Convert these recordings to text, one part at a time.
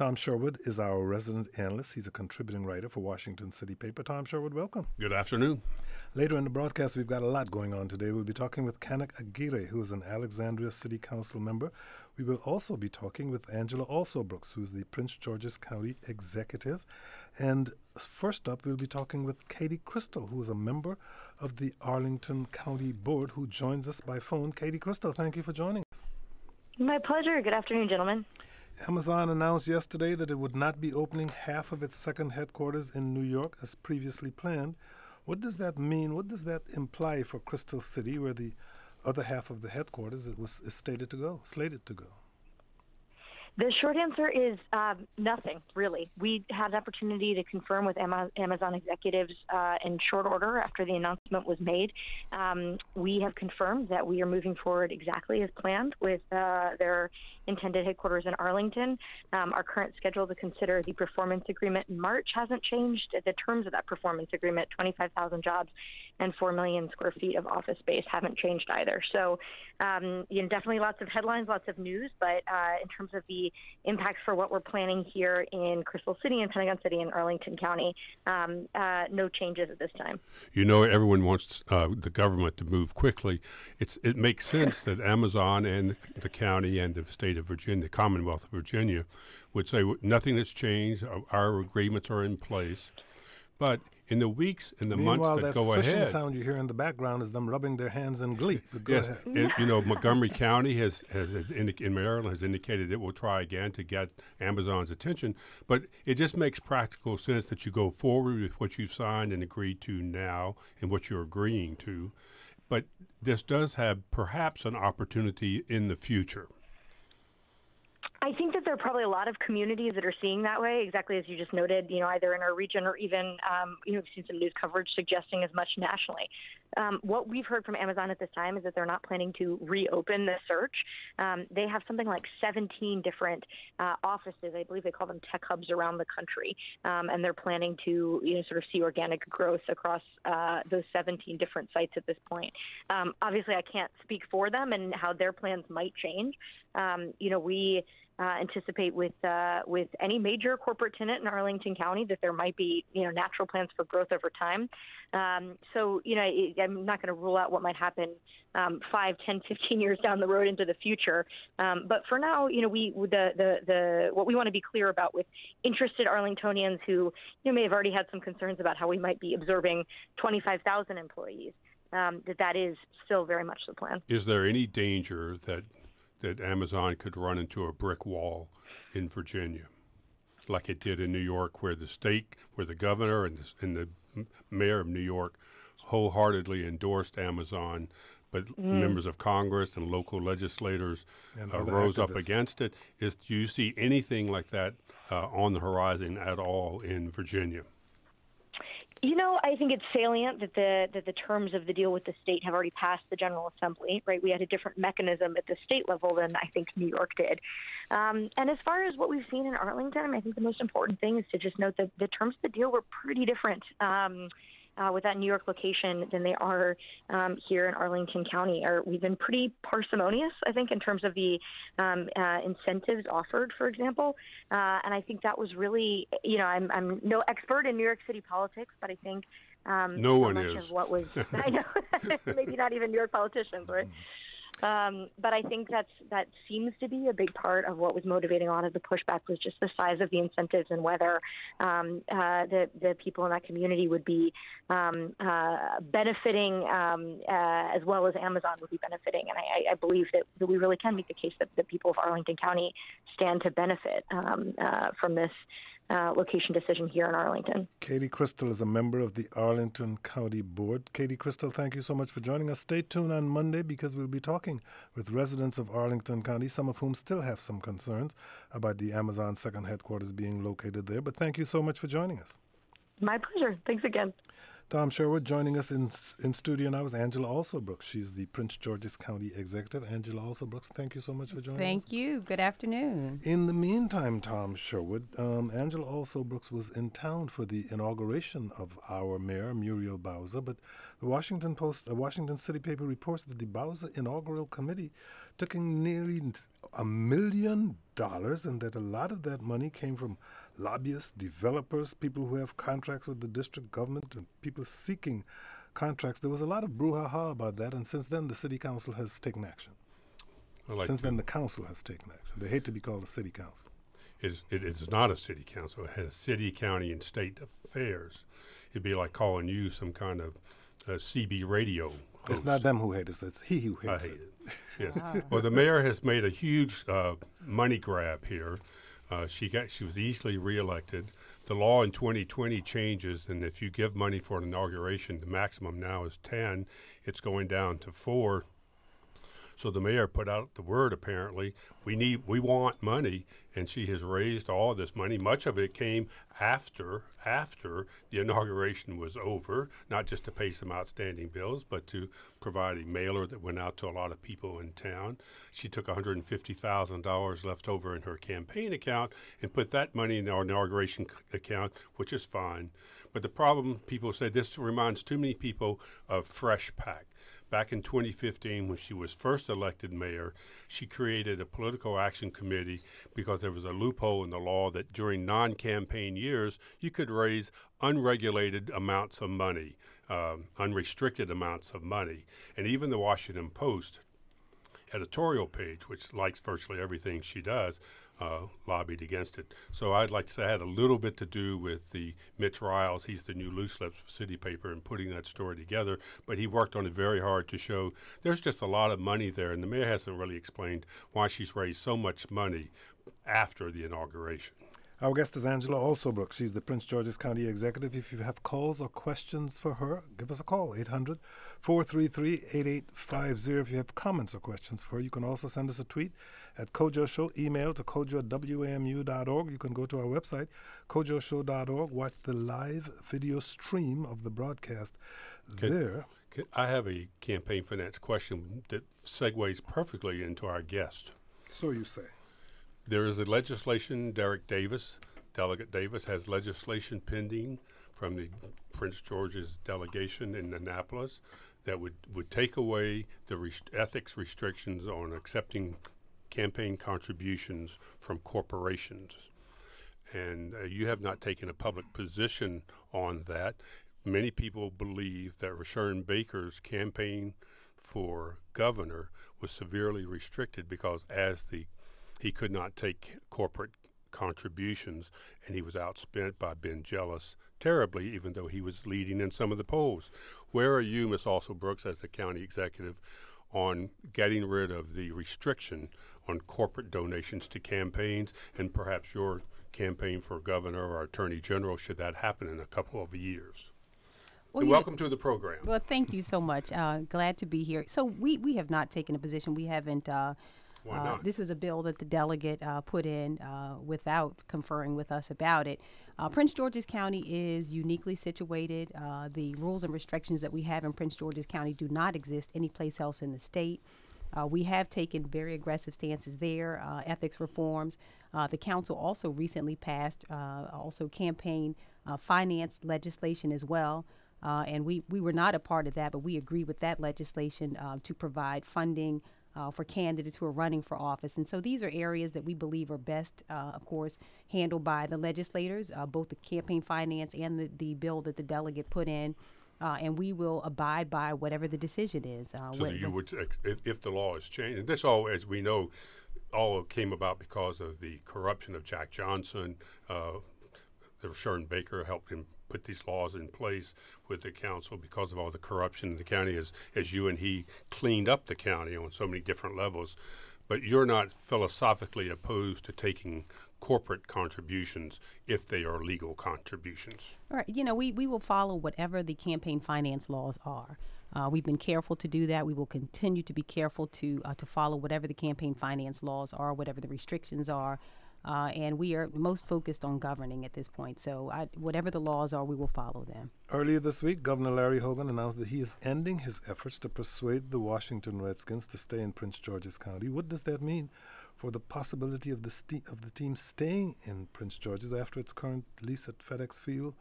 Tom Sherwood is our resident analyst. He's a contributing writer for Washington City Paper. Tom Sherwood, welcome. Good afternoon. Later in the broadcast, we've got a lot going on today. We'll be talking with Canek Aguirre, who is an Alexandria City Council member. We will also be talking with Angela Alsobrooks, who is the Prince George's County Executive. And first up, we'll be talking with Katie Crystal, who is a member of the Arlington County Board, who joins us by phone. Katie Crystal, thank you for joining us. My pleasure. Good afternoon, gentlemen. Amazon announced yesterday that it would not be opening half of its second headquarters in New York as previously planned. What does that mean? What does that imply for Crystal City, where the other half of the headquarters is slated to go? The short answer is nothing, really. We had an opportunity to confirm with Amazon executives in short order after the announcement was made. We have confirmed that we are moving forward exactly as planned with their intended headquarters in Arlington. Our current schedule to consider the performance agreement in March hasn't changed. The terms of that performance agreement, 25,000 jobs and 4 million square feet of office space, haven't changed either. So definitely lots of headlines, lots of news, but in terms of the impacts for what we're planning here in Crystal City and Pentagon City and Arlington County, no changes at this time. You know, everyone wants the government to move quickly. It makes sense that Amazon and the county and the state of Virginia, the Commonwealth of Virginia, would say nothing has changed. Our agreements are in place. But in the weeks and the months that go ahead, swishing sound you hear in the background is them rubbing their hands in glee. Go ahead. And, Montgomery County in Maryland has indicated it will try again to get Amazon's attention. But it just makes practical sense that you go forward with what you've signed and agreed to now and what you're agreeing to. But this does have perhaps an opportunity in the future. I think that there are probably a lot of communities that are seeing that way, exactly as you just noted, either in our region or even, we've seen some news coverage suggesting as much nationally. What we've heard from Amazon at this time is that they're not planning to reopen the search. They have something like 17 different offices. I believe they call them tech hubs around the country. And they're planning to, sort of see organic growth across those 17 different sites at this point. Obviously, I can't speak for them and how their plans might change. We anticipate with any major corporate tenant in Arlington County that there might be, natural plans for growth over time. I'm not going to rule out what might happen 5, 10, 15 years down the road into the future. But for now, what we want to be clear about with interested Arlingtonians who may have already had some concerns about how we might be absorbing 25,000 employees, that is still very much the plan. Is there any danger that Amazon could run into a brick wall in Virginia, like it did in New York, where the governor and the mayor of New York wholeheartedly endorsed Amazon, but members of Congress and local legislators rose up against it? Do you see anything like that on the horizon at all in Virginia? I think it's salient that the terms of the deal with the state have already passed the General Assembly, right? We had a different mechanism at the state level than I think New York did. And as far as what we've seen in Arlington, I think the most important thing is to just note that the terms of the deal were pretty different with that New York location than they are here in Arlington County. We've been pretty parsimonious, I think, in terms of the incentives offered, for example. And I think that was really, I'm no expert in New York City politics, but I think no one is. Of what was, I know, maybe not even New York politicians, right? But I think that seems to be a big part of what was motivating a lot of the pushback was just the size of the incentives and whether the people in that community would be benefiting as well as Amazon would be benefiting. And I believe that we really can make the case that the people of Arlington County stand to benefit from this location decision here in Arlington. Katie Crystal is a member of the Arlington County Board. Katie Crystal, thank you so much for joining us. Stay tuned on Monday because we'll be talking with residents of Arlington County, some of whom still have some concerns about the Amazon second headquarters being located there. But thank you so much for joining us. My pleasure. Thanks again. Tom Sherwood joining us in studio now is Angela Alsobrooks. She's the Prince George's County Executive. Angela Alsobrooks, thank you so much for joining us. Thank you. Good afternoon. In the meantime, Tom Sherwood, Angela Alsobrooks was in town for the inauguration of our mayor, Muriel Bowser, but the Washington City paper reports that the Bowser Inaugural Committee taking nearly $1 million, and that a lot of that money came from lobbyists, developers, people who have contracts with the district government, and people seeking contracts. There was a lot of brouhaha about that, and since then the city council has taken action. Then the council has taken action. They hate to be called a city council. It is not a city council. It has city, county, and state affairs. It'd be like calling you some kind of CB radio host. It's not them who hate us. It's he who hates it. Yes. Well, the mayor has made a huge money grab here. She was easily reelected. The law in 2020 changes, and if you give money for an inauguration, the maximum now is 10. It's going down to 4. So the mayor put out the word, apparently, we want money, and she has raised all this money. Much of it came after the inauguration was over, not just to pay some outstanding bills, but to provide a mailer that went out to a lot of people in town. She took $150,000 left over in her campaign account and put that money in our inauguration account, which is fine. But the problem, people say, this reminds too many people of Fresh Pack. Back in 2015, when she was first elected mayor, she created a political action committee because there was a loophole in the law that during non-campaign years, you could raise unregulated amounts of money, unrestricted amounts of money. And even the Washington Post editorial page, which likes virtually everything she does, lobbied against it. So I'd like to say I had a little bit to do with the Mitch Riles. He's the new loose lips for City Paper and putting that story together. But he worked on it very hard to show there's just a lot of money there. And the mayor hasn't really explained why she's raised so much money after the inauguration. Our guest is Angela Alsobrooks. She's the Prince George's County Executive. If you have calls or questions for her, give us a call, 800-433-8850. If you have comments or questions for her, you can also send us a tweet at Kojo Show, email to kojo@wamu.org. You can go to our website, kojoshow.org, watch the live video stream of the broadcast there. I have a campaign finance question that segues perfectly into our guest. So you say. There is a legislation, Delegate Davis has legislation pending from the Prince George's delegation in Annapolis that would take away the ethics restrictions on accepting campaign contributions from corporations. And you have not taken a public position on that. Many people believe that Rashawn Baker's campaign for governor was severely restricted because he could not take corporate contributions, and he was outspent by Ben Jealous terribly, even though he was leading in some of the polls. Where are you, Ms. Alsobrooks, as the county executive, on getting rid of the restriction on corporate donations to campaigns, and perhaps your campaign for governor or attorney general, should that happen in a couple of years? Well, welcome to the program. Well, thank you so much. Glad to be here. So we have not taken a position. We haven't. Why not? This was a bill that the delegate put in without conferring with us about it. Prince George's County is uniquely situated. The rules and restrictions that we have in Prince George's County do not exist anyplace else in the state. We have taken very aggressive stances there, ethics reforms. The council also recently passed also campaign finance legislation as well. And we were not a part of that, but we agree with that legislation to provide funding for candidates who are running for office. And so these are areas that we believe are best, of course, handled by the legislators, both the campaign finance and the bill that the delegate put in. And we will abide by whatever the decision is. So you would, if the law is changed, and this all, as we know, all came about because of the corruption of Jack Johnson. Rashawn Baker helped him put these laws in place with the council because of all the corruption in the county as you and he cleaned up the county on so many different levels. But you're not philosophically opposed to taking corporate contributions if they are legal contributions. All right. You know, we will follow whatever the campaign finance laws are. We've been careful to do that. We will continue to be careful to follow whatever the campaign finance laws are, whatever the restrictions are. And we are most focused on governing at this point. So whatever the laws are, we will follow them. Earlier this week, Governor Larry Hogan announced that he is ending his efforts to persuade the Washington Redskins to stay in Prince George's County. What does that mean for the possibility of the team staying in Prince George's after its current lease at FedEx Field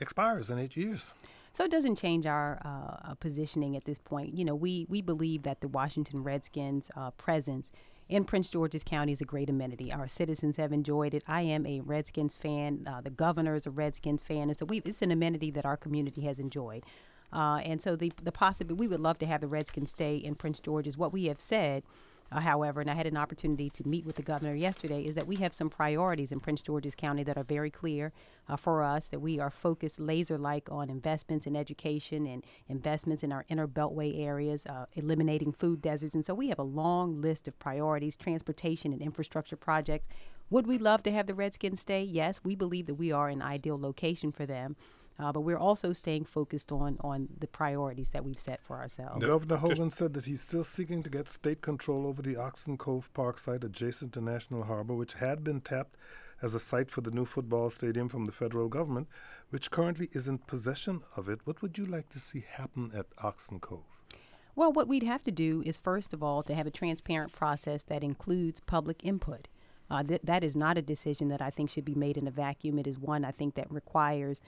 expires in 8 years? So it doesn't change our positioning at this point. You know, we believe that the Washington Redskins' presence in Prince George's County is a great amenity. Our citizens have enjoyed it. I am a Redskins fan. The governor is a Redskins fan. And so it's an amenity that our community has enjoyed. And so the possibility, we would love to have the Redskins stay in Prince George's. What we have said, however, and I had an opportunity to meet with the governor yesterday, is that we have some priorities in Prince George's County that are very clear for us, that we are focused laser-like on investments in education and investments in our inner beltway areas, eliminating food deserts. And so we have a long list of priorities, transportation and infrastructure projects. Would we love to have the Redskins stay? Yes, we believe that we are an ideal location for them. But we're also staying focused on the priorities that we've set for ourselves. Governor Hogan said that he's still seeking to get state control over the Oxen Cove Park site adjacent to National Harbor, which had been tapped as a site for the new football stadium from the federal government, which currently is in possession of it. What would you like to see happen at Oxen Cove? Well, what we'd have to do is, first of all, to have a transparent process that includes public input. That is not a decision that I think should be made in a vacuum. It is one I think that requires,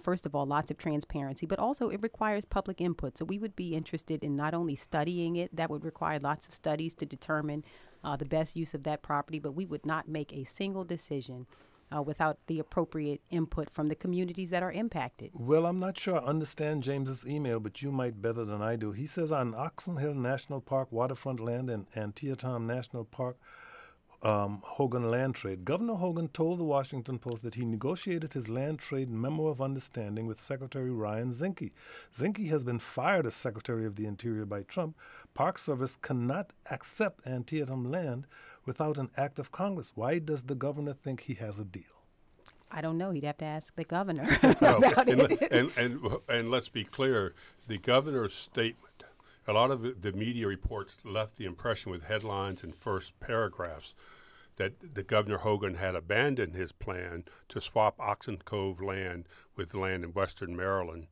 first of all, lots of transparency, but also it requires public input. So we would be interested in not only studying it, that would require lots of studies to determine the best use of that property, but we would not make a single decision without the appropriate input from the communities that are impacted. Well, I'm not sure I understand James's email, but you might better than I do. He says on Oxen Hill National Park waterfront land and Antietam National Park Hogan land trade. Governor Hogan told the Washington Post that he negotiated his land trade memo of understanding with Secretary Ryan Zinke. Zinke has been fired as Secretary of the Interior by Trump. Park Service cannot accept Antietam land without an act of Congress. Why does the governor think he has a deal? I don't know. He'd have to ask the governor No, about it. and let's be clear, the governor's statement, a lot of the media reports left the impression with headlines and first paragraphs that the Governor Hogan had abandoned his plan to swap Oxen Cove land with land in western Maryland.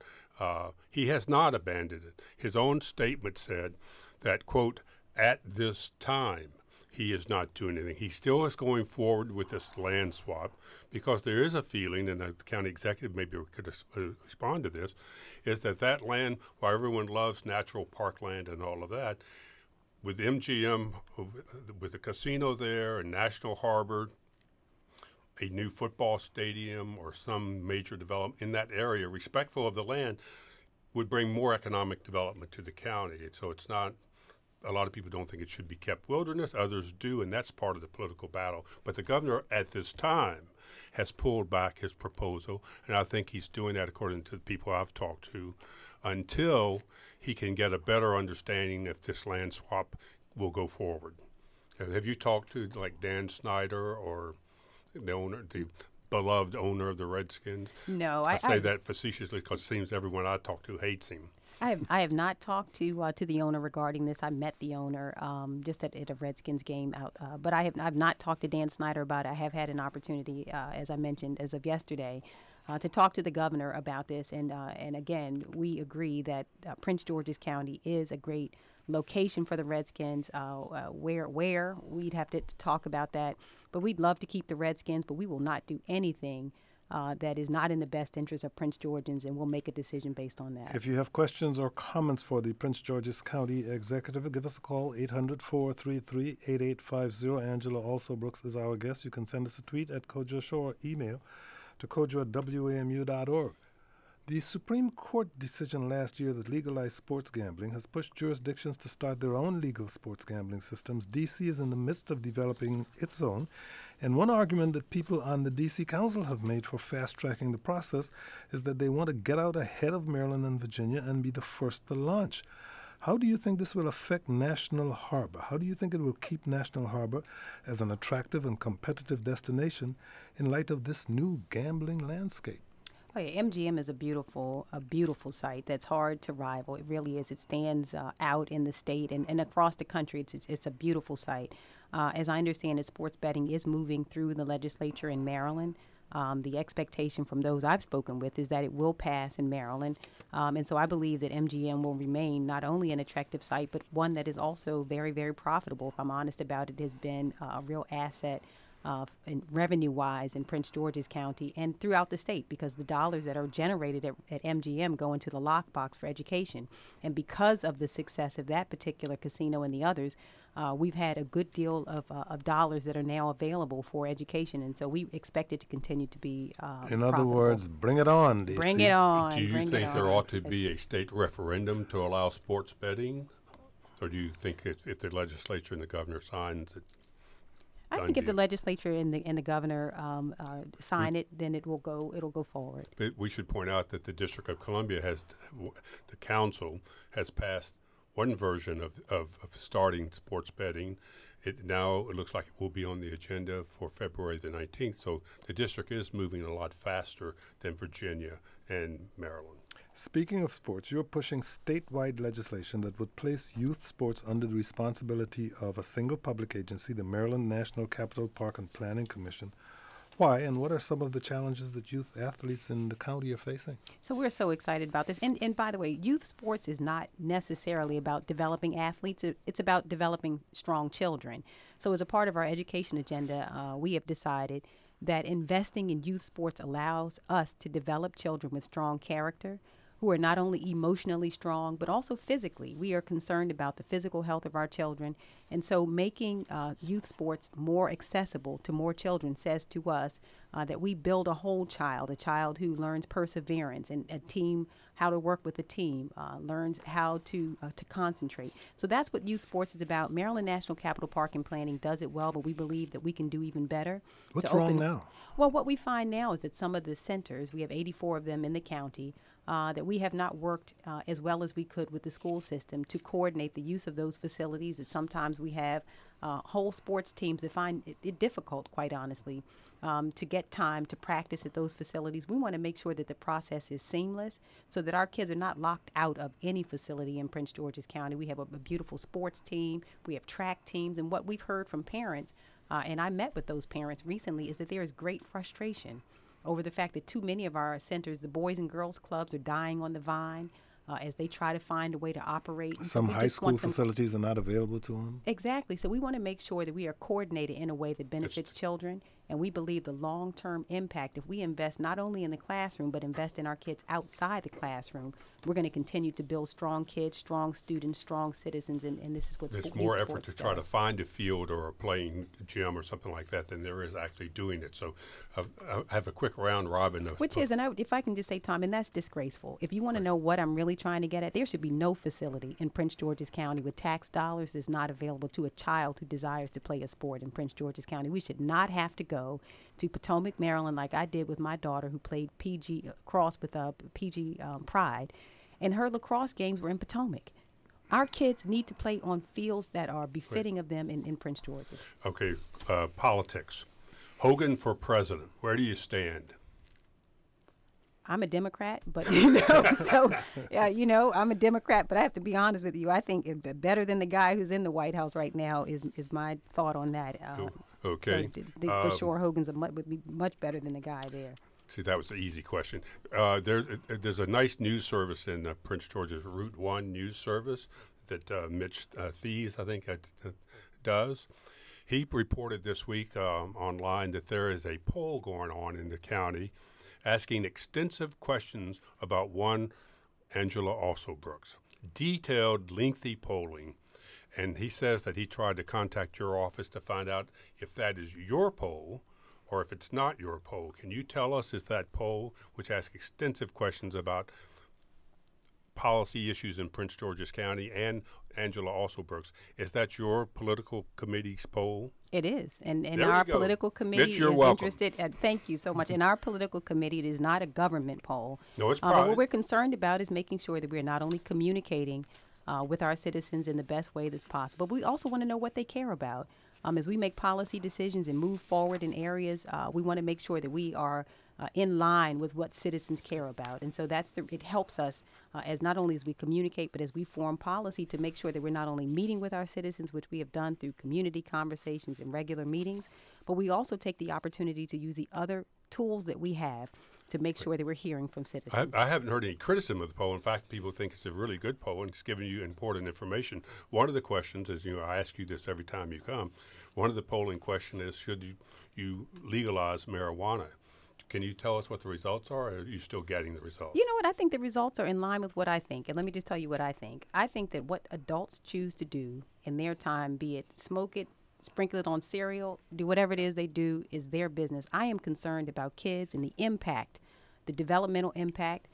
He has not abandoned it. His own statement said that, quote, at this time, he is not doing anything. He still is going forward with this land swap because there is a feeling, and the county executive maybe could respond to this, is that that land, while everyone loves natural parkland and all of that, with MGM, with the casino there and National Harbor, a new football stadium or some major development in that area, respectful of the land, would bring more economic development to the county. So it's not, a lot of people don't think it should be kept wilderness, others do, and that's part of the political battle. But the governor at this time has pulled back his proposal, and I think he's doing that according to the people I've talked to, until he can get a better understanding if this land swap will go forward. Have you talked to like Dan Snyder or the owner, the beloved owner of the Redskins? No, I say that facetiously because it seems everyone I talk to hates him. I have not talked to the owner regarding this. I met the owner just at a Redskins game out, but I've not talked to Dan Snyder about it. I have had an opportunity, as I mentioned, as of yesterday, to talk to the governor about this. And again, we agree that Prince George's County is a great location for the Redskins. Where we'd have to talk about that, but we'd love to keep the Redskins, but we will not do anything that is not in the best interest of Prince Georgians, and we'll make a decision based on that. If you have questions or comments for the Prince George's County Executive, give us a call, 800-433-8850. Angela Alsobrooks is our guest. You can send us a tweet at Kojo Show or email to kojo@wamu.org. The Supreme Court decision last year that legalized sports gambling has pushed jurisdictions to start their own legal sports gambling systems. D.C. is in the midst of developing its own, and one argument that people on the D.C. Council have made for fast-tracking the process is that they want to get out ahead of Maryland and Virginia and be the first to launch. How do you think this will affect National Harbor? How do you think it will keep National Harbor as an attractive and competitive destination in light of this new gambling landscape? Oh, yeah, MGM is a beautiful site that's hard to rival. It really is. It stands out in the state and across the country. It's a beautiful site. As I understand it, sports betting is moving through the legislature in Maryland. The expectation from those I've spoken with is that it will pass in Maryland. And so I believe that MGM will remain not only an attractive site, but one that is also very, very profitable. If I'm honest about it, has been a real asset revenue-wise in Prince George's County and throughout the state, because the dollars that are generated at MGM go into the lockbox for education. And because of the success of that particular casino and the others, we've had a good deal of dollars that are now available for education, and so we expect it to continue to be in other words, bring it on, DC. Bring it on. Do you think there ought to be a state referendum to allow sports betting? Or do you think if the legislature and the governor signs it? I think if the legislature and the governor sign it, then it'll go forward. But we should point out that the District of Columbia the council has passed one version of starting sports betting. It looks like it will be on the agenda for February the 19th. So the district is moving a lot faster than Virginia and Maryland. Speaking of sports, you're pushing statewide legislation that would place youth sports under the responsibility of a single public agency, the Maryland National Capital Park and Planning Commission. Why, and what are some of the challenges that youth athletes in the county are facing? So we're so excited about this. And by the way, youth sports is not necessarily about developing athletes. It's about developing strong children. So as a part of our education agenda, we have decided that investing in youth sports allows us to develop children with strong character, who are not only emotionally strong, but also physically. We are concerned about the physical health of our children. And so making youth sports more accessible to more children says to us that we build a whole child, a child who learns perseverance and how to work with a team, learns how to concentrate. So that's what youth sports is about. Maryland National Capital Park and Planning does it well, but we believe that we can do even better. What's wrong now? Well, what we find now is that some of the centers, we have 84 of them in the county, that we have not worked as well as we could with the school system to coordinate the use of those facilities. That sometimes we have whole sports teams that find it difficult, quite honestly, to get time to practice at those facilities. We want to make sure that the process is seamless so that our kids are not locked out of any facility in Prince George's County. We have a beautiful sports team. We have track teams. And what we've heard from parents, and I met with those parents recently, is that there is great frustration over the fact that too many of our centers, the Boys and Girls Clubs, are dying on the vine as they try to find a way to operate. Some high school facilities are not available to them. Exactly. So we want to make sure that we are coordinated in a way that benefits children. And we believe the long-term impact, if we invest not only in the classroom, but invest in our kids outside the classroom, we're going to continue to build strong kids, strong students, strong citizens, and this is what there's more effort to try to find a field or a playing gym or something like that than there is actually doing it. So I have a quick round robin of if I can just say, Tom, and that's disgraceful. If you want to know what I'm really trying to get at, there should be no facility in Prince George's County with tax dollars that's not available to a child who desires to play a sport in Prince George's County. We should not have to go to Potomac, Maryland, like I did with my daughter who played PG cross with PG Pride, and her lacrosse games were in Potomac. Our kids need to play on fields that are befitting of them in Prince George's. Okay, politics. Hogan for president. Where do you stand? I'm a Democrat, but I'm a Democrat, but I have to be honest with you. I think better than the guy who's in the White House right now is my thought on that. Okay. So for sure, Hogan's would be much better than the guy there. See, that was an easy question. There's a nice news service in Prince George's Route 1 news service that Mitch Thies, I think, does. He reported this week online that there is a poll going on in the county asking extensive questions about one Angela Alsobrooks. Detailed, lengthy polling. And he says that he tried to contact your office to find out if that is your poll or if it's not your poll. Can you tell us if that poll, which asks extensive questions about policy issues in Prince George's County and Angela Alsobrooks, is that your political committee's poll? It is, and our political committee Mitch, you're is welcome. interested. Thank you so much. In our political committee, it is not a government poll. No, it's private. What we're concerned about is making sure that we're not only communicating with our citizens in the best way that's possible, but we also want to know what they care about. As we make policy decisions and move forward in areas, we want to make sure that we are in line with what citizens care about. And so it helps us as not only as we communicate, but as we form policy to make sure that we're not only meeting with our citizens, which we have done through community conversations and regular meetings, but we also take the opportunity to use the other tools that we have to make sure that we're hearing from citizens. I haven't heard any criticism of the poll. In fact, people think it's a really good poll and it's giving you important information. One of the questions is, I ask you this every time you come, One of the polling questions is, should you legalize marijuana? Can you tell us what the results are, or are you still getting the results? You know what? I think the results are in line with what I think. And let me just tell you what I think. I think that what adults choose to do in their time, be it smoke it, sprinkle it on cereal, do whatever it is they do, is their business. I am concerned about kids and the impact, the developmental impact,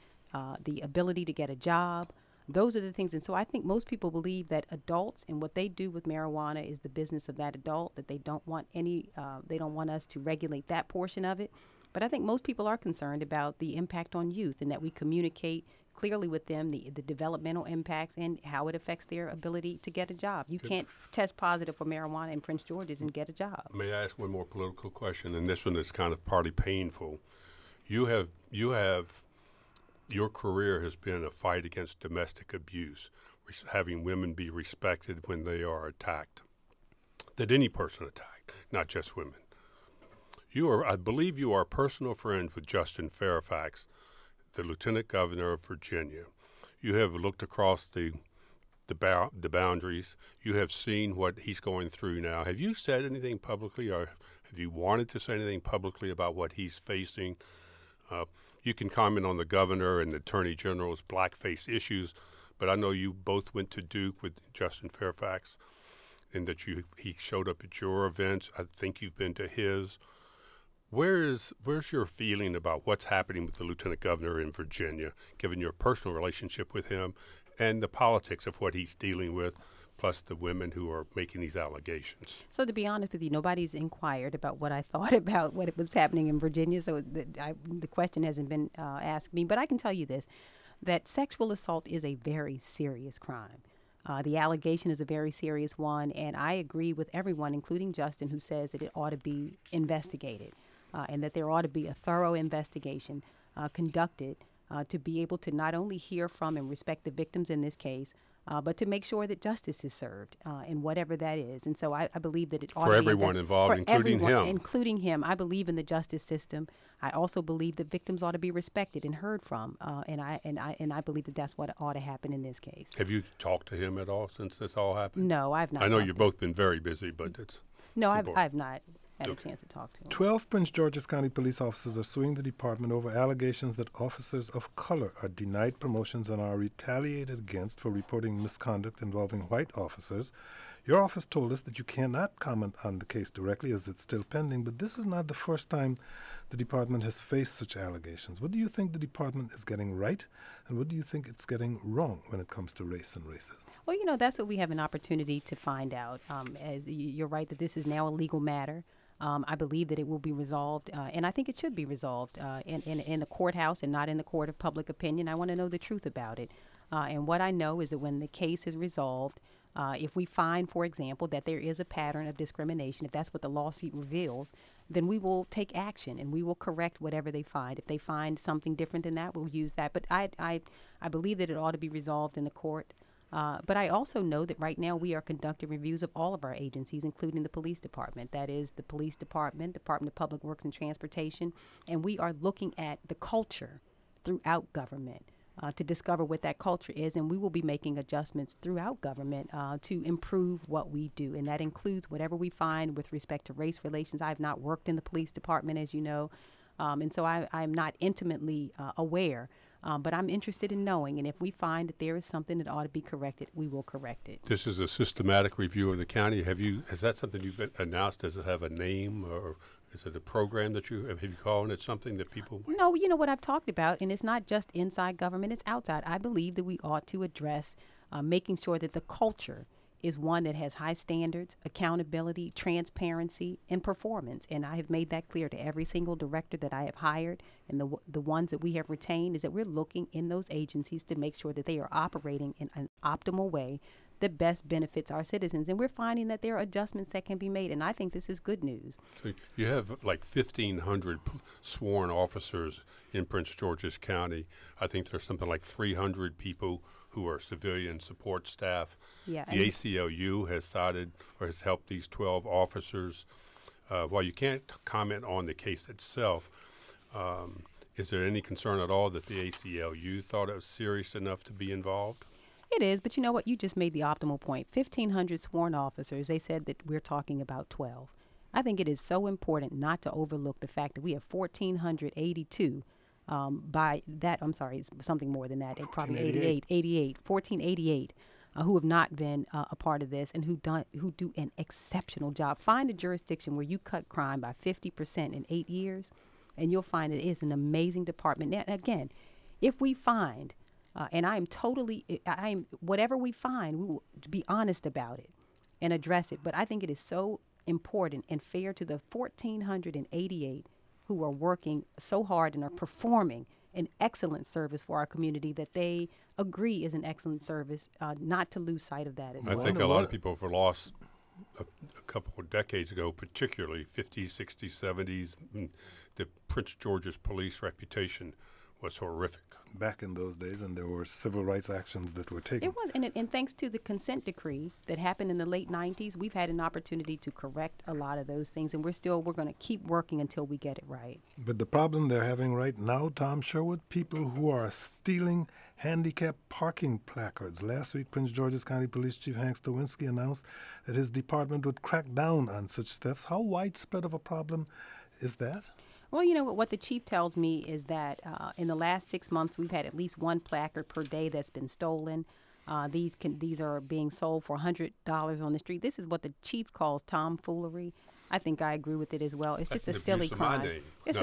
the ability to get a job. Those are the things. And so I think most people believe that adults and what they do with marijuana is the business of that adult, that they don't want they don't want us to regulate that portion of it. But I think most people are concerned about the impact on youth and that we communicate clearly with them the developmental impacts and how it affects their ability to get a job. You can't test positive for marijuana in Prince George's and get a job. May I ask one more political question? And this one is kind of partly painful. Your career has been a fight against domestic abuse, having women be respected when they are attacked. That any person attacked, not just women. I believe you are personal friends with Justin Fairfax, the Lieutenant Governor of Virginia. You have looked across the boundaries. You have seen what he's going through now. Have you said anything publicly, or have you wanted to say anything publicly about what he's facing? You can comment on the governor and the attorney general's blackface issues, but I know you both went to Duke with Justin Fairfax, and that he showed up at your events. I think you've been to his. Where's your feeling about what's happening with the Lieutenant Governor in Virginia, given your personal relationship with him and the politics of what he's dealing with, plus the women who are making these allegations? So to be honest with you, nobody's inquired about what I thought about what was happening in Virginia, so the question hasn't been asked me. But I can tell you this, that sexual assault is a very serious crime. The allegation is a very serious one, and I agree with everyone, including Justin, who says that it ought to be investigated. And that there ought to be a thorough investigation conducted to be able to not only hear from and respect the victims in this case, but to make sure that justice is served in whatever that is. And so I believe that it ought for to everyone be involved, including him. Including him. I believe in the justice system. I also believe that victims ought to be respected and heard from. And I believe that that's what ought to happen in this case. Have you talked to him at all since this all happened? No, I've not. I know you've both been very busy, but it's no, I've not had a chance to talk to him. 12 Prince George's County police officers are suing the department over allegations that officers of color are denied promotions and are retaliated against for reporting misconduct involving white officers. Your office told us that you cannot comment on the case directly as it's still pending, but this is not the first time the department has faced such allegations. What do you think the department is getting right, and what do you think it's getting wrong when it comes to race and racism? Well, that's what we have an opportunity to find out. As you're right that this is now a legal matter. I believe that it will be resolved, and I think it should be resolved in the courthouse and not in the court of public opinion. I want to know the truth about it. And what I know is that when the case is resolved, if we find, for example, that there is a pattern of discrimination, if that's what the lawsuit reveals, then we will take action and we will correct whatever they find. If they find something different than that, we'll use that. But I believe that it ought to be resolved in the court. But I also know that right now we are conducting reviews of all of our agencies, including the police department. That is the police department, Department of Public Works and Transportation, and we are looking at the culture throughout government to discover what that culture is, and we will be making adjustments throughout government to improve what we do, and that includes whatever we find with respect to race relations. I have not worked in the police department, as you know, and so I'm not intimately aware. But I'm interested in knowing, and if we find that there is something that ought to be corrected, we will correct it. This is a systematic review of the county. Has that something you've announced? Does it have a name, or is it a program that have you called it something that people? No, what I've talked about, and it's not just inside government, it's outside. I believe that we ought to address making sure that the culture is one that has high standards, accountability, transparency, and performance. And I have made that clear to every single director that I have hired, and the ones that we have retained, is that we're looking in those agencies to make sure that they are operating in an optimal way that best benefits our citizens. And we're finding that there are adjustments that can be made, and I think this is good news. So you have like 1,500 sworn officers in Prince George's County. I think there's something like 300 people who are civilian support staff. Yeah, the ACLU has cited or has helped these 12 officers. While you can't comment on the case itself, is there any concern at all that the ACLU thought it was serious enough to be involved? It is, but you know what? You just made the optimal point. 1,500 sworn officers. They said that we're talking about 12. I think it is so important not to overlook the fact that we have 1,482. By that, I'm sorry, it's something more than that. It probably 1,488 who have not been a part of this and who do an exceptional job. Find a jurisdiction where you cut crime by 50% in 8 years, and you'll find it is an amazing department. Now, again, if we find, and whatever we find, we will be honest about it and address it. But I think it is so important and fair to the 1,488 who are working so hard and are performing an excellent service for our community that they agree is an excellent service, not to lose sight of that as well. I think a lot of people have lost a couple of decades ago, particularly 50s, 60s, 70s, the Prince George's police reputation was horrific. Back in those days, and there were civil rights actions that were taken. It was, and thanks to the consent decree that happened in the late 90s, we've had an opportunity to correct a lot of those things, and we're going to keep working until we get it right. But the problem they're having right now, Tom Sherwood, people who are stealing handicapped parking placards. Last week, Prince George's County Police Chief Hank Stawinski announced that his department would crack down on such thefts. How widespread of a problem is that? Well, you know what the chief tells me is that in the last 6 months, we've had at least one placard per day that's been stolen. These are being sold for $100 on the street. This is what the chief calls tomfoolery. I think I agree with it as well. It's just a silly crime. But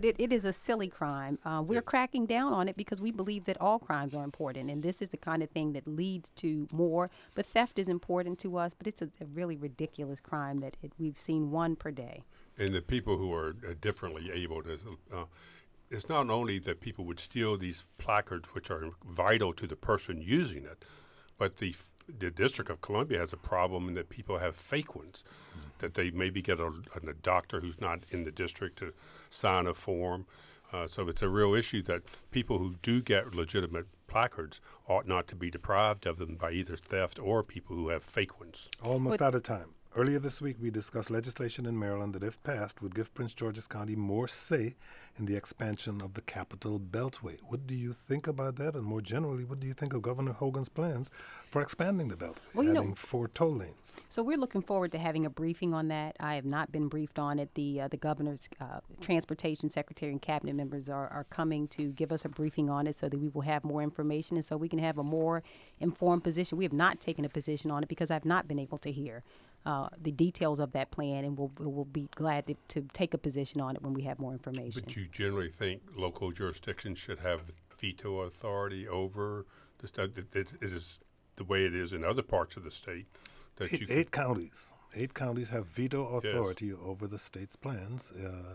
it is a silly crime. We're cracking down on it because we believe that all crimes are important, and this is the kind of thing that leads to more. But theft is important to us, but it's a really ridiculous crime that we've seen one per day. And the people who are differently able to, it's not only that people would steal these placards, which are vital to the person using it, but the District of Columbia has a problem in that people have fake ones, that they maybe get a doctor who's not in the district to sign a form. So it's a real issue that people who do get legitimate placards ought not to be deprived of them by either theft or people who have fake ones. Almost out of time. Earlier this week, we discussed legislation in Maryland that, if passed, would give Prince George's County more say in the expansion of the Capital Beltway. What do you think about that? And more generally, what do you think of Governor Hogan's plans for expanding the Beltway, adding 4 toll lanes? So we're looking forward to having a briefing on that. I have not been briefed on it. The governor's transportation secretary and cabinet members are coming to give us a briefing on it so that we will have more information and so we can have a more informed position. We have not taken a position on it because I've not been able to hear the details of that plan, and we'll be glad to take a position on it when we have more information. But you generally think local jurisdictions should have veto authority over the state? It is the way it is in other parts of the state. That Eight counties have veto authority over the state's plans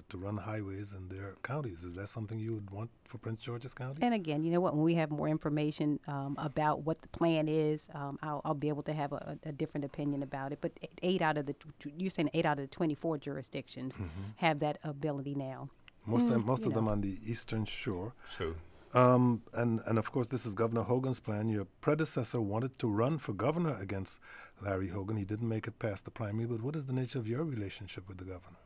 to run highways in their counties. Is that something you would want for Prince George's County? And again, you know what? When we have more information about what the plan is, I'll be able to have a different opinion about it. But 8 out of the 24 jurisdictions have that ability now. Most of them on the Eastern Shore. So. And of course, this is Governor Hogan's plan. Your predecessor wanted to run for governor against Larry Hogan. He didn't make it past the primary. But what is the nature of your relationship with the governor?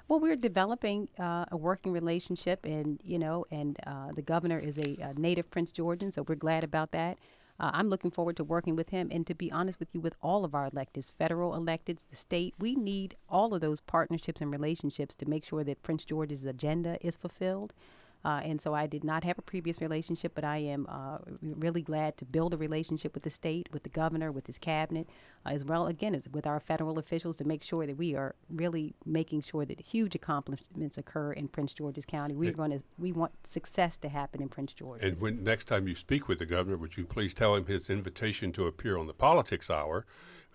Well, we're developing a working relationship, and the governor is a native Prince Georgian, so we're glad about that. I'm looking forward to working with him, and to be honest with you, with all of our electeds, federal electeds, the state, we need all of those partnerships and relationships to make sure that Prince George's agenda is fulfilled. And so I did not have a previous relationship, but I am really glad to build a relationship with the state, with the governor, with his cabinet, as well, again, as with our federal officials to make sure that we are really making sure that huge accomplishments occur in Prince George's County. We want success to happen in Prince George's. And when next time you speak with the governor, would you please tell him his invitation to appear on the Politics Hour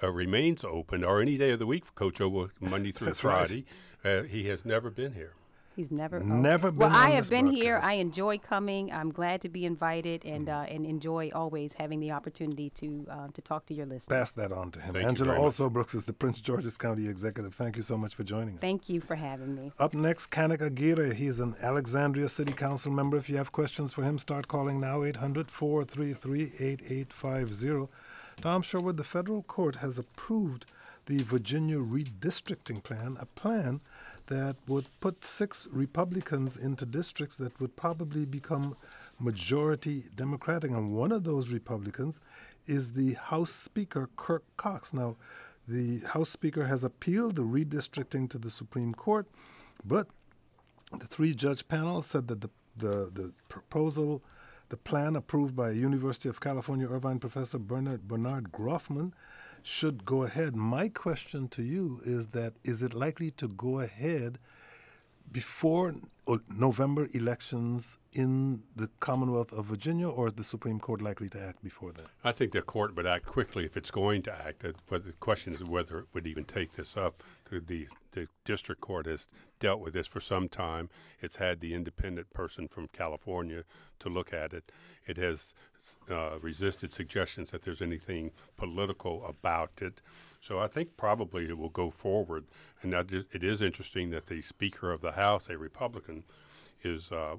remains open, or any day of the week for Coach O, Monday through Friday. Right. He has never been here. He's never been. Well, I have been here. I enjoy coming. I'm glad to be invited, and enjoy always having the opportunity to talk to your listeners. Pass that on to him. Thank Angela Alsobrooks is the Prince George's County Executive. Thank you so much for joining us. Thank you for having me. Up next, Canek Aguirre. He's an Alexandria City Council member. If you have questions for him, start calling now, 800-433-8850. Tom Sherwood, the federal court has approved the Virginia redistricting plan, a plan that would put 6 Republicans into districts that would probably become majority Democratic. And one of those Republicans is the House Speaker, Kirk Cox. Now, the House Speaker has appealed the redistricting to the Supreme Court, but the three-judge panel said that the proposal, the plan approved by University of California Irvine professor Bernard Groffman, should go ahead. My question to you is that, is it likely to go ahead before November elections in the Commonwealth of Virginia, or is the Supreme Court likely to act before that? I think the court would act quickly if it's going to act. But the question is whether it would even take this up. The district court has dealt with this for some time. It's had the independent person from California to look at it. It has resisted suggestions that there's anything political about it. So I think probably it will go forward. And it is interesting that the Speaker of the House, a Republican,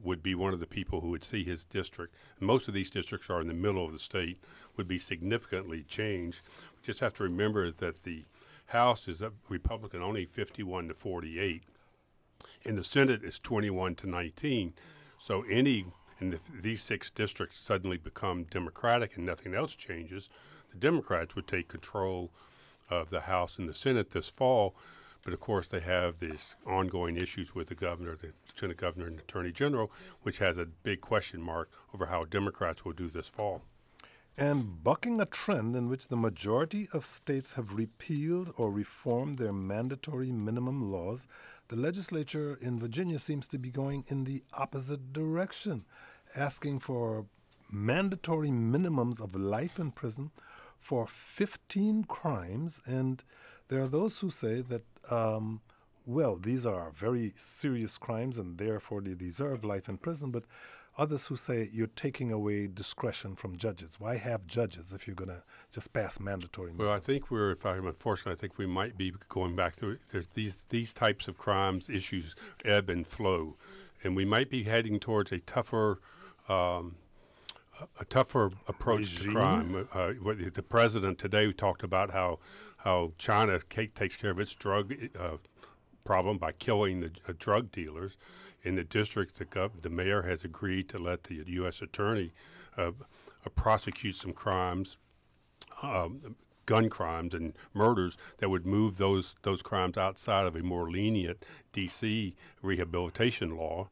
would be one of the people who would see his district. And most of these districts are in the middle of the state, would be significantly changed. We just have to remember that the House is a Republican only 51 to 48, and the Senate is 21 to 19. So these 6 districts suddenly become Democratic and nothing else changes, the Democrats would take control of the House and the Senate this fall. But of course, they have these ongoing issues with the governor, the lieutenant governor, and attorney general, which has a big question mark over how Democrats will do this fall. And bucking a trend in which the majority of states have repealed or reformed their mandatory minimum laws, the legislature in Virginia seems to be going in the opposite direction, asking for mandatory minimums of life in prison for 15 crimes. And there are those who say that, well, these are very serious crimes and therefore they deserve life in prison, but others who say you're taking away discretion from judges. Why have judges if you're going to just pass mandatory minimums? Well, I think unfortunately, I think we might be going back to these types of crimes, issues ebb and flow, and we might be heading towards a tougher approach to crime. The president today talked about how China takes care of its drug problem by killing the drug dealers. In the district, the mayor has agreed to let the U.S. attorney prosecute some crimes, gun crimes and murders that would move those crimes outside of a more lenient D.C. rehabilitation law.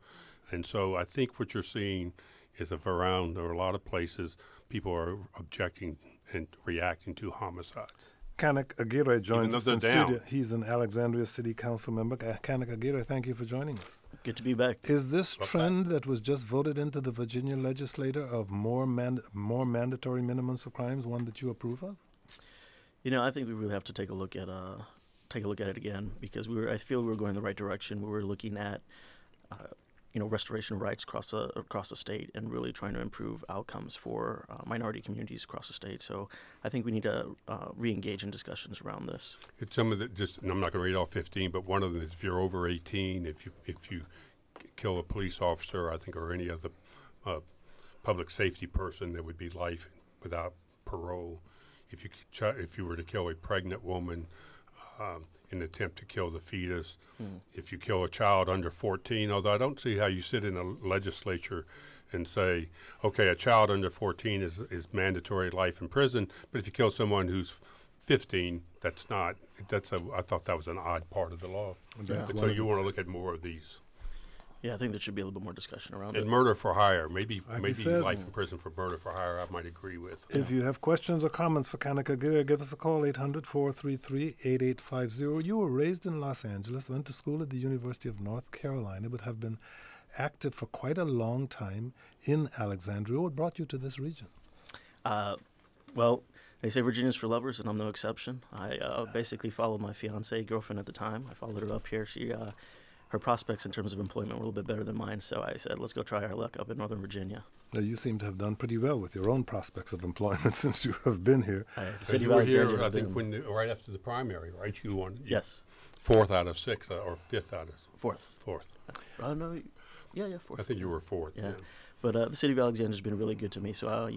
And so I think what you're seeing is around a lot of places, people are objecting and reacting to homicides. Canek Aguirre joins us in studio. He's an Alexandria City Council member. Canek Aguirre, thank you for joining us. Good to be back. Is this trend that was just voted into the Virginia legislature of more mandatory minimums for crimes one that you approve of? You know, I think we really have to take a look at it again, because I feel we were going in the right direction. We were looking at restoration of rights across the state and really trying to improve outcomes for minority communities across the state. So I think we need to re-engage in discussions around this. It's some of the and I'm not going to read all 15, but one of them is if you're over 18, if you kill a police officer, I think, or any other public safety person, there would be life without parole. If you were to kill a pregnant woman, in an attempt to kill the fetus. If you kill a child under 14, although I don't see how you sit in a legislature and say, okay, a child under 14 is mandatory life in prison, but if you kill someone who's 15, I thought that was an odd part of the law. So you want to look at more of these. Yeah, I think there should be a little bit more discussion around it. And murder for hire, maybe life in prison for murder for hire, I might agree with. If you have questions or comments for Canek Aguirre, give us a call, 800-433-8850. You were raised in Los Angeles, went to school at the University of North Carolina, but have been active for quite a long time in Alexandria. What brought you to this region? Well, they say Virginia's for lovers, and I'm no exception. I basically followed my girlfriend at the time. I followed her up here. Her prospects in terms of employment were a little bit better than mine, so I said, let's go try our luck up in Northern Virginia. Now, you seem to have done pretty well with your own prospects of employment since you have been here. City you were here, I think, right after the primary, right? You won. Yes. 4th out of 6, or 5th out of 4th. 4th. No, yeah, 4th. I think you were 4th. Yeah. But the city of Alexandria has been really good to me, so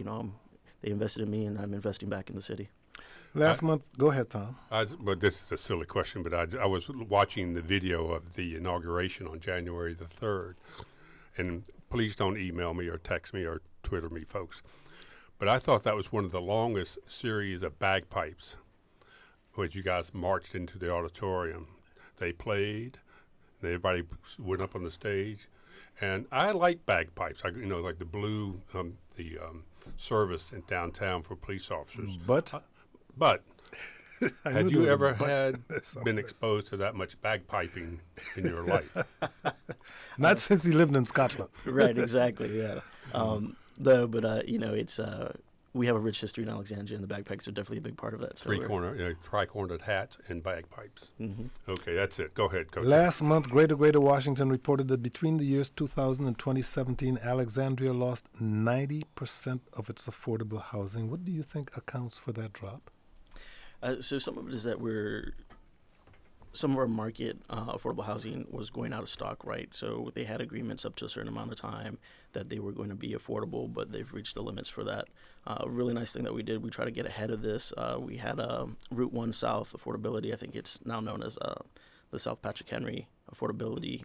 they invested in me, and I'm investing back in the city. Last month, go ahead, Tom. But this is a silly question, but I was watching the video of the inauguration on January the 3rd, And please don't email me or text me or Twitter me, folks. But I thought that was one of the longest series of bagpipes, which you guys marched into the auditorium. They played, and everybody went up on the stage. And I like bagpipes, like the blue, service in downtown for police officers. But had you ever been exposed to that much bagpiping in your life? Not since he lived in Scotland. Right, exactly, yeah. It's we have a rich history in Alexandria, and the bagpipes are definitely a big part of that. So tri-cornered hats and bagpipes. Mm-hmm. Okay, that's it. Go ahead, Coach. Last month, Greater Washington reported that between the years 2000 and 2017, Alexandria lost 90% of its affordable housing. What do you think accounts for that drop? So some of it is that some of our market affordable housing was going out of stock, right? So they had agreements up to a certain amount of time that they were going to be affordable, but they've reached the limits for that. A really nice thing that we did, we tried to get ahead of this. We had Route 1 South Affordability. I think it's now known as the South Patrick Henry Affordability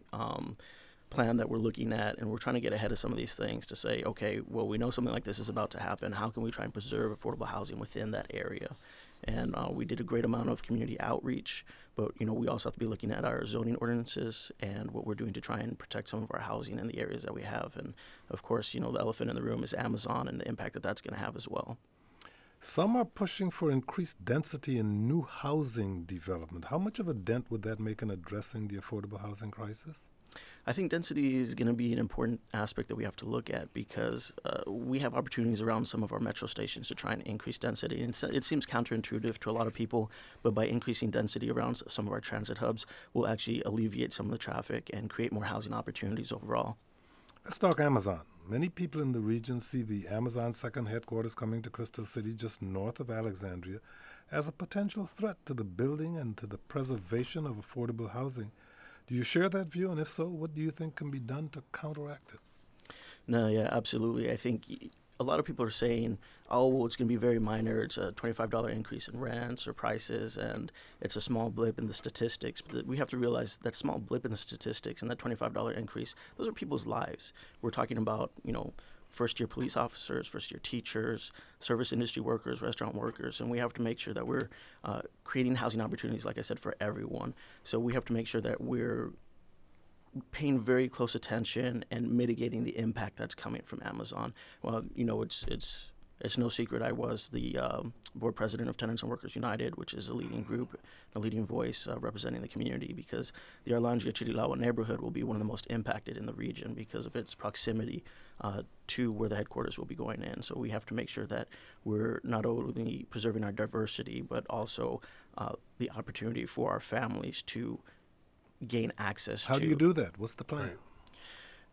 plan that we're looking at, and we're trying to get ahead of some of these things to say, okay, well, we know something like this is about to happen. How can we try and preserve affordable housing within that area? And we did a great amount of community outreach, but we also have to be looking at our zoning ordinances and what we're doing to try and protect some of our housing in the areas that we have. And of course, the elephant in the room is Amazon and the impact that that's going to have as well. Some are pushing for increased density in new housing development. How much of a dent would that make in addressing the affordable housing crisis? I think density is going to be an important aspect that we have to look at because we have opportunities around some of our metro stations to try and increase density. And it seems counterintuitive to a lot of people, but by increasing density around some of our transit hubs, we'll actually alleviate some of the traffic and create more housing opportunities overall. Let's talk Amazon. Many people in the region see the Amazon second headquarters coming to Crystal City just north of Alexandria as a potential threat to the building and to the preservation of affordable housing. Do you share that view? And if so, what do you think can be done to counteract it? No, yeah, absolutely. I think a lot of people are saying, oh, well, it's going to be very minor. It's a $25 increase in rents or prices, and it's a small blip in the statistics. But we have to realize that small blip in the statistics and that $25 increase, those are people's lives. We're talking about, first-year police officers, first-year teachers, service industry workers, restaurant workers, and we have to make sure that we're creating housing opportunities, like I said, for everyone. So we have to make sure that we're paying very close attention and mitigating the impact that's coming from Amazon. Well, it's no secret I was the board president of Tenants and Workers United, which is a leading group, a leading voice representing the community, because the Alexandria Chirilawa neighborhood will be one of the most impacted in the region because of its proximity to where the headquarters will be going in. So we have to make sure that we're not only preserving our diversity, but also the opportunity for our families to gain access to. How do you do that? What's the plan?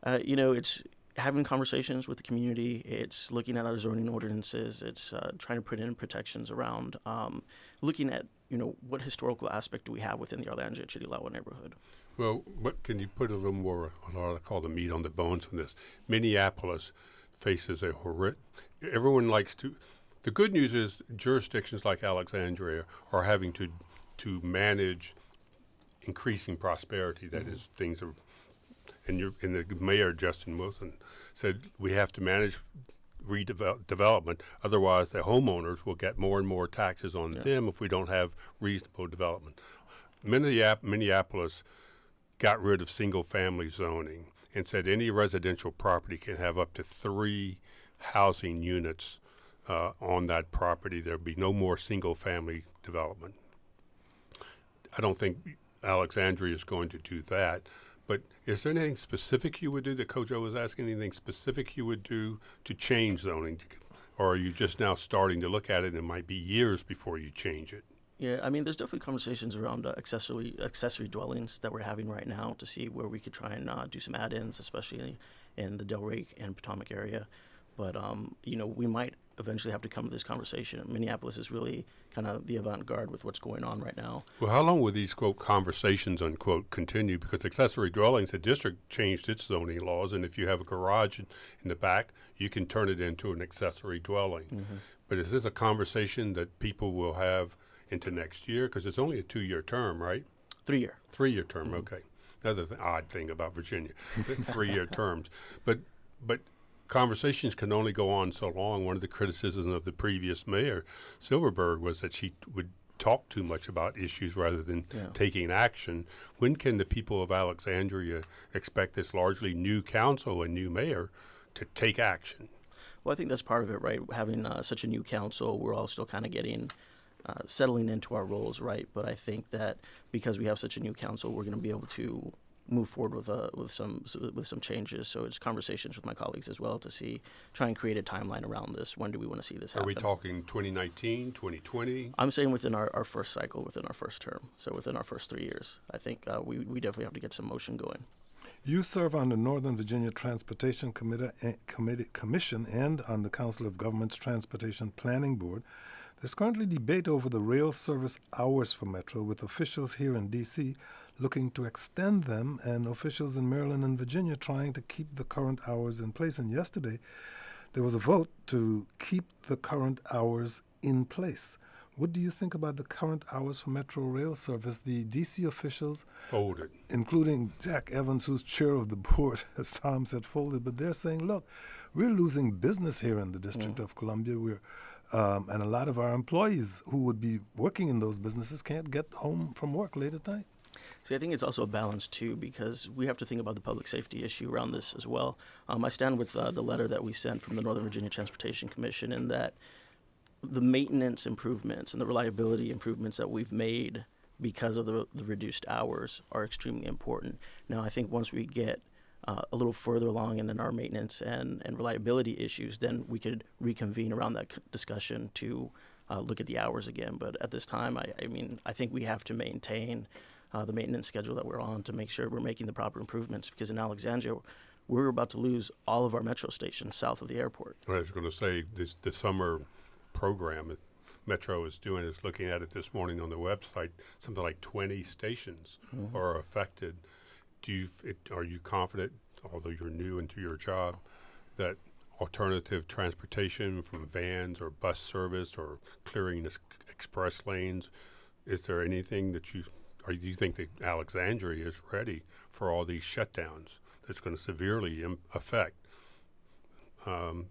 It's having conversations with the community. It's looking at our zoning ordinances. It's trying to put in protections around looking at, what historical aspect do we have within the Alexandria Chirilawa neighborhood. Well, what can you put a little more, what I call the meat on the bones on this? Minneapolis faces a horrific, everyone likes to, the good news is jurisdictions like Alexandria are having to manage increasing prosperity. That is, things are, and the mayor, Justin Wilson, said we have to manage development. Otherwise, the homeowners will get more and more taxes on them if we don't have reasonable development. Minneapolis got rid of single-family zoning and said any residential property can have up to 3 housing units on that property. There'll be no more single-family development. I don't think Alexandria is going to do that. But is there anything specific you would do that Coach O was asking? Anything specific you would do to change zoning? Or are you just now starting to look at it and it might be years before you change it? Yeah, I mean, there's definitely conversations around accessory dwellings that we're having right now to see where we could try and do some add-ins, especially in the Delray and Potomac area. But, we might eventually have to come to this conversation. Minneapolis is really kind of the avant-garde with what's going on right now. Well, how long will these, quote, conversations, unquote, continue? Because accessory dwellings, the district changed its zoning laws, and if you have a garage in the back, you can turn it into an accessory dwelling. Mm-hmm. But is this a conversation that people will have into next year? Because it's only a 2-year term, right? 3-year. 3-year term, mm-hmm. Okay. another odd thing about Virginia, 3-year terms. But conversations can only go on so long. One of the criticisms of the previous mayor, Silverberg, was that she would talk too much about issues rather than taking action. When can the people of Alexandria expect this largely new council and new mayor to take action? Well, I think that's part of it, right? Having such a new council, we're all still kind of getting settling into our roles, right? But I think that because we have such a new council, we're going to be able to move forward with some changes. So it's conversations with my colleagues as well to try and create a timeline around this. When do we want to see this happen? Are we talking 2019, 2020? I'm saying within our first cycle, within our first term. So within our first 3 years, I think we definitely have to get some motion going. You serve on the Northern Virginia Transportation Commission and on the Council of Governments Transportation Planning Board. There's currently debate over the rail service hours for Metro, with officials here in D.C. looking to extend them and officials in Maryland and Virginia trying to keep the current hours in place. And yesterday, there was a vote to keep the current hours in place. What do you think about the current hours for Metro rail service? The D.C. officials, folded, including Jack Evans, who's chair of the board, as Tom said, folded. But they're saying, look, we're losing business here in the District of Columbia. And a lot of our employees who would be working in those businesses can't get home from work late at night. See, I think it's also a balance, too, because we have to think about the public safety issue around this as well. I stand with the letter that we sent from the Northern Virginia Transportation Commission, in that the maintenance improvements and the reliability improvements that we've made because of the reduced hours are extremely important. Now, I think once we get a little further along in our maintenance and reliability issues, then we could reconvene around that discussion to look at the hours again. But at this time, I think we have to maintain the maintenance schedule that we're on to make sure we're making the proper improvements, because in Alexandria, we're about to lose all of our metro stations south of the airport. I was going to say, the summer program that Metro is doing, is looking at it this morning on the website, something like 20 stations are affected. Are you confident, although you're new into your job, that alternative transportation from vans or bus service or clearing express lanes, is there anything that do you think that Alexandria is ready for all these shutdowns that's going to severely affect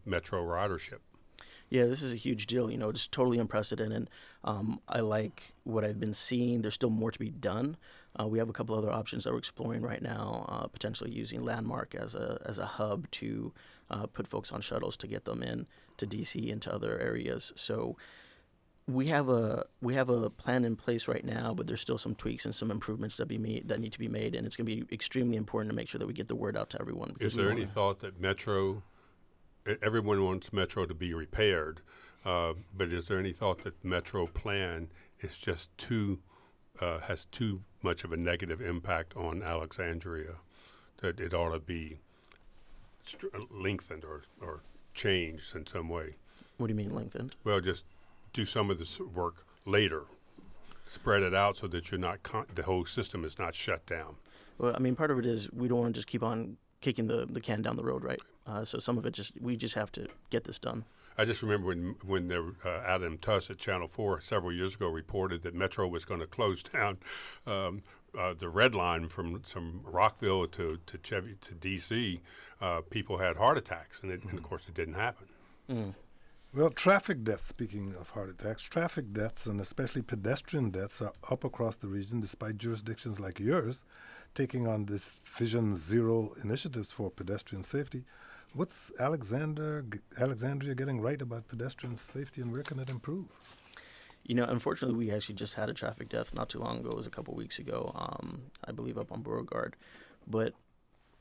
Metro ridership? Yeah, this is a huge deal. It's totally unprecedented. I like what I've been seeing. There's still more to be done. We have a couple other options that we're exploring right now, potentially using Landmark as a hub to put folks on shuttles to get them in to D.C. and to other areas. So we have a plan in place right now, but there's still some tweaks and some improvements that need to be made, and it's going to be extremely important to make sure that we get the word out to everyone. Is there any thought that Metro? Everyone wants Metro to be repaired, but is there any thought that Metro plan is just has too much of a negative impact on Alexandria, that it ought to be lengthened or changed in some way? What do you mean lengthened? Well, just do some of this work later, spread it out so that the whole system is not shut down. Well, part of it is we don't want to just keep on kicking the can down the road, right? So some of it we just have to get this done. I just remember when Adam Tuss at Channel 4 several years ago reported that Metro was going to close down the red line from Rockville to D.C. People had heart attacks, and of course it didn't happen. Mm. Well, traffic deaths, speaking of heart attacks, traffic deaths and especially pedestrian deaths are up across the region, despite jurisdictions like yours taking on this Vision Zero initiatives for pedestrian safety. What's Alexandria getting right about pedestrian safety, and where can it improve? Unfortunately, we actually just had a traffic death not too long ago. It was a couple weeks ago, I believe up on Beauregard. But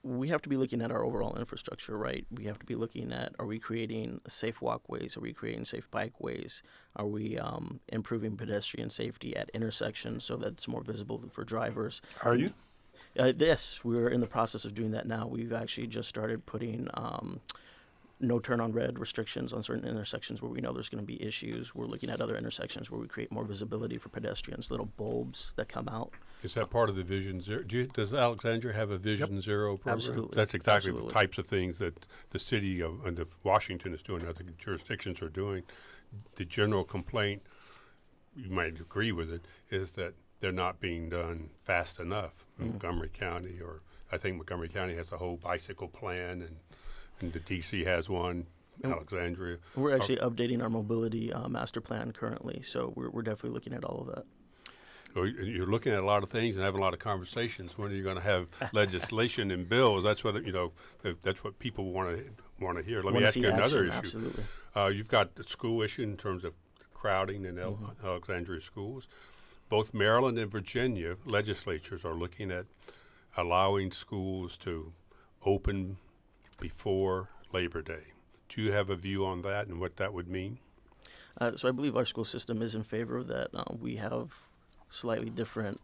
we have to be looking at our overall infrastructure, right? We have to be looking at, are we creating safe walkways? Are we creating safe bikeways? Are we improving pedestrian safety at intersections so that it's more visible for drivers? Are you? Yes, we're in the process of doing that now. We've actually just started putting no turn on red restrictions on certain intersections where we know there's going to be issues. We're looking at other intersections where we create more visibility for pedestrians, little bulbs that come out. Is that part of the Vision Zero? Does Alexandria have a Vision Zero program? Absolutely. That's exactly the types of things that the city of Washington is doing, other jurisdictions are doing. The general complaint, you might agree with it, is that they're not being done fast enough in Montgomery County, or I think Montgomery County has a whole bicycle plan, and the DC has one, Alexandria. We're actually updating our mobility master plan currently, so we're definitely looking at all of that. So you're looking at a lot of things and having a lot of conversations. When are you going to have legislation and bills? That's what that's what people want to hear. Let me ask you another issue. Absolutely. You've got the school issue in terms of crowding in Alexandria schools. Both Maryland and Virginia legislatures are looking at allowing schools to open before Labor Day. Do you have a view on that and what that would mean? So I believe our school system is in favor of that. We have slightly different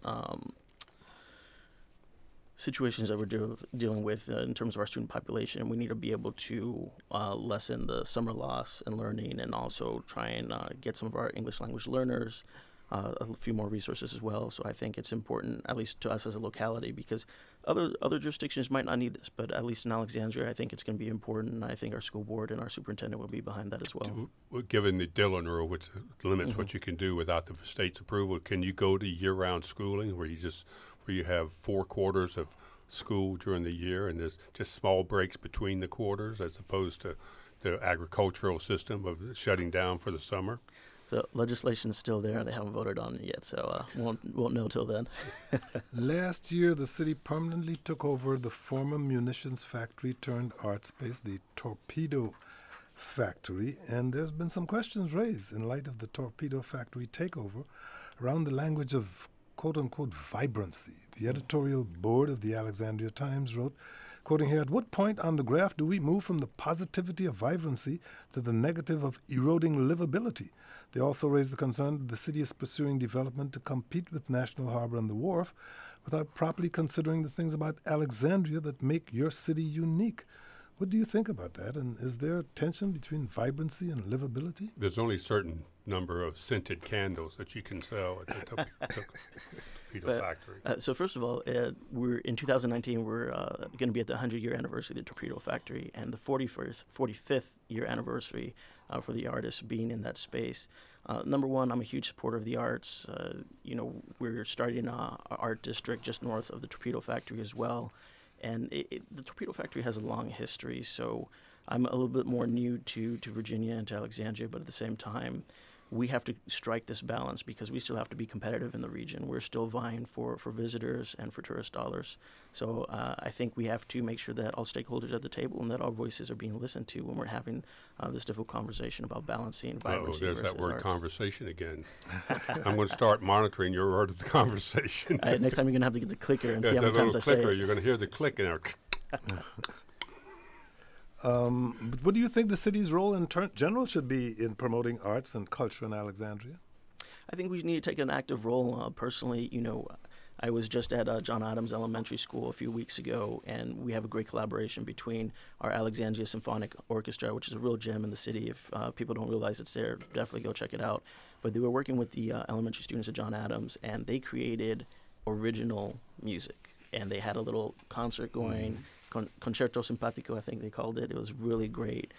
situations that we're dealing with in terms of our student population. We need to be able to lessen the summer loss in learning, and also try and get some of our English language learners a few more resources as well. So I think it's important, at least to us as a locality, because other jurisdictions might not need this, but at least in Alexandria, I think it's going to be important, and I think our school board and our superintendent will be behind that as well. Given the Dillon rule, which limits what you can do without the state's approval, can you go to year-round schooling where you have 4 quarters of school during the year and there's just small breaks between the quarters, as opposed to the agricultural system of shutting down for the summer? The legislation is still there, and they haven't voted on it yet, so won't know till then. Last year, the city permanently took over the former munitions factory turned art space, the Torpedo Factory, and there's been some questions raised in light of the Torpedo Factory takeover around the language of quote-unquote vibrancy. The editorial board of the Alexandria Times wrote, quoting here, "At what point on the graph do we move from the positivity of vibrancy to the negative of eroding livability?" They also raised the concern that the city is pursuing development to compete with National Harbor and the Wharf without properly considering the things about Alexandria that make your city unique. What do you think about that? And is there tension between vibrancy and livability? There's only a certain number of scented candles that you can sell at the Torpedo Factory. So first of all, we're in 2019. We're going to be at the 100-year anniversary of the Torpedo Factory, and the 45th year anniversary for the artists being in that space. Number one, I'm a huge supporter of the arts. We're starting an art district just north of the Torpedo Factory as well, and the Torpedo Factory has a long history. So I'm a little bit more new to Virginia and to Alexandria, but at the same time, we have to strike this balance because we still have to be competitive in the region. We're still vying for visitors and for tourist dollars. So I think we have to make sure that all stakeholders at the table and that our voices are being listened to when we're having this difficult conversation about balancing vibrancy there's versus that word arts. Conversation again. I'm going to start monitoring your word of the conversation. Next time you're going to have to get the clicker and yes, see how many times I say it. You're going to hear the click and But what do you think the city's role in general should be in promoting arts and culture in Alexandria? I think we need to take an active role. Personally, I was just at John Adams Elementary School a few weeks ago, and we have a great collaboration between our Alexandria Symphonic Orchestra, which is a real gem in the city. If people don't realize it's there, definitely go check it out. But they were working with the elementary students at John Adams, and they created original music, and they had a little concert going. Concerto Simpatico, I think they called it. It was really great.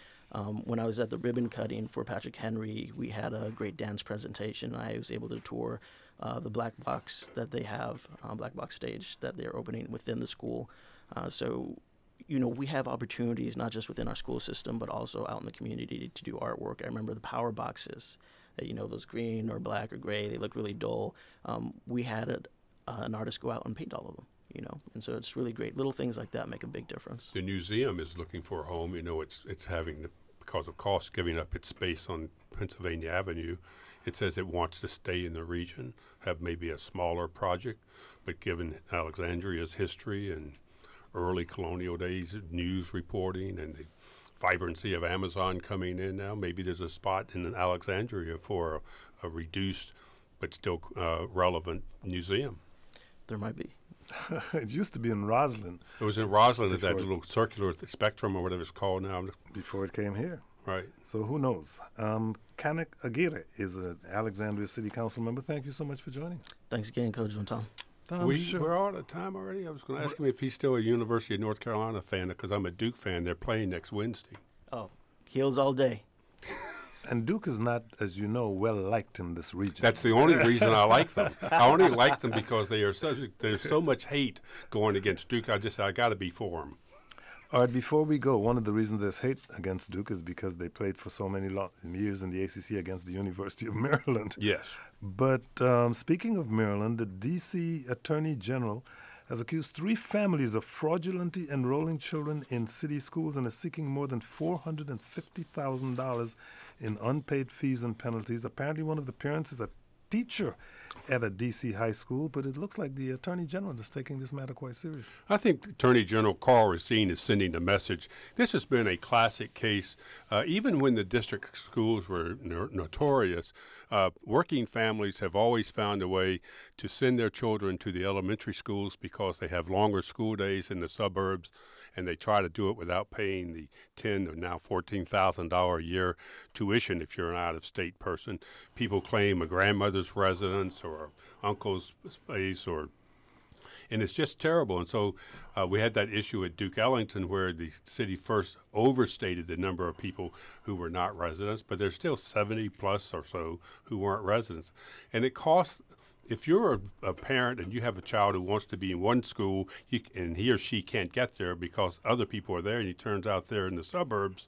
When I was at the ribbon cutting for Patrick Henry, we had a great dance presentation. I was able to tour the black box that they have, black box stage that they're opening within the school. So we have opportunities not just within our school system, but also out in the community to do artwork. I remember the power boxes, those green or black or gray, they look really dull. We had an artist go out and paint all of them. And so it's really great. Little things like that make a big difference. The museum is looking for a home. It's having, because of cost, giving up its space on Pennsylvania Avenue. It says it wants to stay in the region, have maybe a smaller project, but given Alexandria's history and early colonial days news reporting and the vibrancy of Amazon coming in now, maybe there's a spot in Alexandria for a reduced but still relevant museum. There might be. It used to be in Roslyn. It was in Roslyn at that little circular spectrum or whatever it's called now. Before it came here. Right. So who knows? Canek Aguirre is an Alexandria City Council member. Thank you so much for joining us. Thanks again, Coach Tom. We're all out of time already. I was going to ask him if he's still a University of North Carolina fan, because I'm a Duke fan. They're playing next Wednesday. Oh, heels all day. And Duke is not, as you know, well liked in this region. That's the only reason I like them. I only like them because there's so much hate going against Duke. I got to be for them. All right, before we go, one of the reasons there's hate against Duke is because they played for so many years in the ACC against the University of Maryland. Yes. But speaking of Maryland, the D.C. Attorney General has accused 3 families of fraudulently enrolling children in city schools and is seeking more than $450,000 in unpaid fees and penalties. Apparently, one of the parents is a teacher at a D.C. high school, but it looks like the Attorney General is taking this matter quite seriously. I think Attorney General Carl Racine is sending a message. This has been a classic case. Even when the district schools were notorious, working families have always found a way to send their children to the elementary schools because they have longer school days in the suburbs, and they try to do it without paying the $10,000 or now $14,000 a year tuition if you're an out-of-state person. People claim a grandmother's residence or uncle's space, and it's just terrible. And so we had that issue at Duke Ellington where the city first overstated the number of people who were not residents, but there's still 70 plus or so who weren't residents. And it costs. If you're a parent and you have a child who wants to be in one school and he or she can't get there because other people are there, and it turns out they're in the suburbs,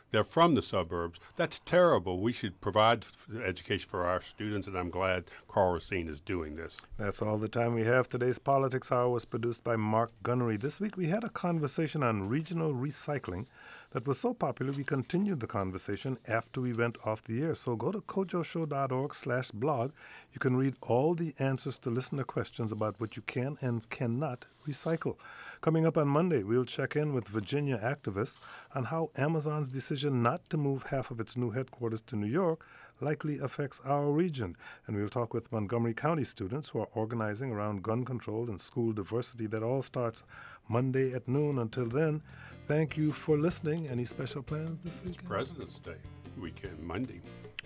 they're from the suburbs, that's terrible. We should provide education for our students, and I'm glad Carl Racine is doing this. That's all the time we have. Today's Politics Hour was produced by Mark Gunnery. This week we had a conversation on regional recycling that was so popular we continued the conversation after we went off the air. So go to kojoshow.org/blog. You can read all the answers to listener questions about what you can and cannot recycle. Coming up on Monday, we'll check in with Virginia activists on how Amazon's decision not to move half of its new headquarters to New York likely affects our region. And we'll talk with Montgomery County students who are organizing around gun control and school diversity. That all starts Monday at noon. Until then, thank you for listening. Any special plans this weekend? President's Day weekend, Monday.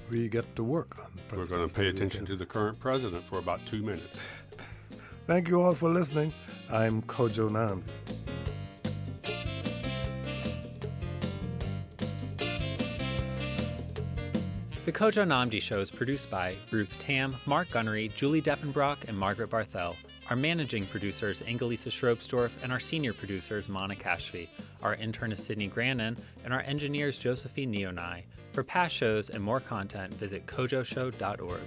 We get to work on President's We're going to pay attention to the current president for about 2 minutes. Thank you all for listening. I'm Kojo Namdi. The Kojo Namdi Show is produced by Ruth Tam, Mark Gunnery, Julie Deppenbrock, and Margaret Barthel. Our managing producer is Angelisa Strobsdorf, and our senior producer is Mana Kashfi. Our intern is Sydney Grannon, and our engineer is Josephine Neonai. For past shows and more content, visit kojoshow.org.